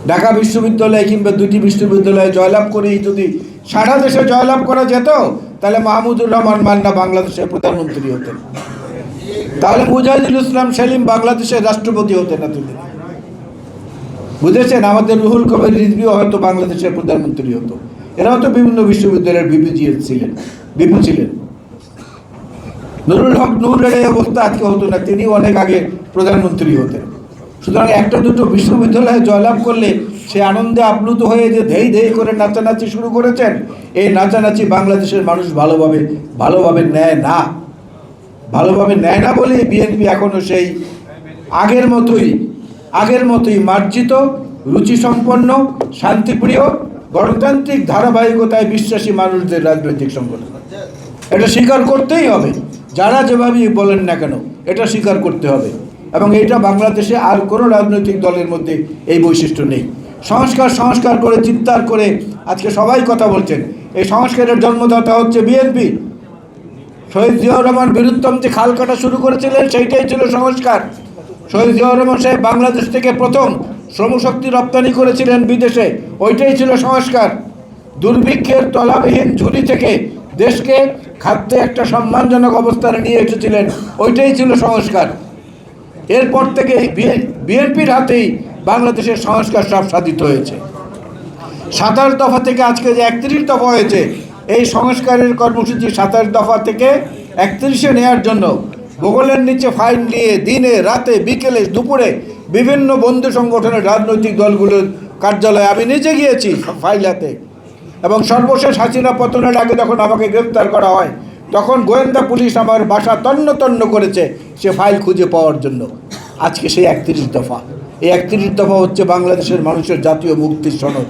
ঢাকা বিশ্ববিদ্যালয় কিংবা দুটি বিশ্ববিদ্যালয়ে জয়লাভ করেই যদি সারা দেশে জয়লাভ করা যেত, তাহলে মাহমুদুর রহমান মান্না বাংলাদেশের প্রধানমন্ত্রী হতেন, তাহলে মুজাহিদুল ইসলাম সেলিম বাংলাদেশের রাষ্ট্রপতি হতেন না। তুমি বুঝেছেন? আমাদের রুহুল কবির রিজভীও হয়তো বাংলাদেশের প্রধানমন্ত্রী হতো। এরাও তো বিভিন্ন বিশ্ববিদ্যালয়ের বিপু ছিলেন। নুরুল হক নূরের এই অবস্থা আজকে হতো না, তিনি অনেক আগে প্রধানমন্ত্রী হতেন। সুতরাং একটা দুটো বিশ্ববিদ্যালয়ে জয়লাভ করলে সে আনন্দে আপ্লুত হয়ে যে ধেই ধেই করে নাচানাচি শুরু করেছেন, এই নাচানাচি বাংলাদেশের মানুষ ভালোভাবে নেয় না বলে বিএনপি এখনো সেই আগের মতোই মার্জিত, রুচিসম্পন্ন, শান্তিপ্রিয়, গণতান্ত্রিক ধারাবাহিকতায় বিশ্বাসী মানুষদের রাজনৈতিক সংগঠন। এটা স্বীকার করতেই হবে, যারা যেভাবেই বলেন না কেন এটা স্বীকার করতে হবে। এবং এটা বাংলাদেশে আর কোনো রাজনৈতিক দলের মধ্যে এই বৈশিষ্ট্য নেই। সংস্কার করে চিৎকার করে আজকে সবাই কথা বলছেন, এই সংস্কারের জন্মদাতা হচ্ছে বিএনপি। শহীদ জিয়াউর রহমান বীরুত্তম যে খাল কাটা শুরু করেছিলেন, সেইটাই ছিল সংস্কার। শহীদ জিয়াউর রহমান সাহেব বাংলাদেশ থেকে প্রথম শ্রমশক্তি রপ্তানি করেছিলেন বিদেশে, ওইটাই ছিল সংস্কার। দুর্ভিক্ষের তলাবিহীন ঝুলি থেকে দেশকে খাদ্যে একটা সম্মানজনক অবস্থানে নিয়ে এসেছিলেন, ওইটাই ছিল সংস্কার। এরপর থেকে বিএনপির হাতেই বাংলাদেশের সংস্কার সব সাধিত হয়েছে। 27 দফা থেকে আজকে যে 31 দফা হয়েছে, এই সংস্কারের কর্মসূচি 27 দফা থেকে 31-এ নেওয়ার জন্য ভূগোলের নিচে ফাইল নিয়ে দিনে রাতে বিকেলে দুপুরে বিভিন্ন বন্ধু সংগঠনের রাজনৈতিক দলগুলোর কার্যালয়ে আমি নিজে গিয়েছি ফাইল হাতে। এবং সর্বশেষ হাসিনা পতনের আগে যখন আমাকে গ্রেফতার করা হয়, তখন গোয়েন্দা পুলিশ আমার বাসা তন্ন করেছে সে ফাইল খুঁজে পাওয়ার জন্য। আজকে সেই 31 দফা, এই 31 দফা হচ্ছে বাংলাদেশের মানুষের জাতীয় মুক্তির সনদ।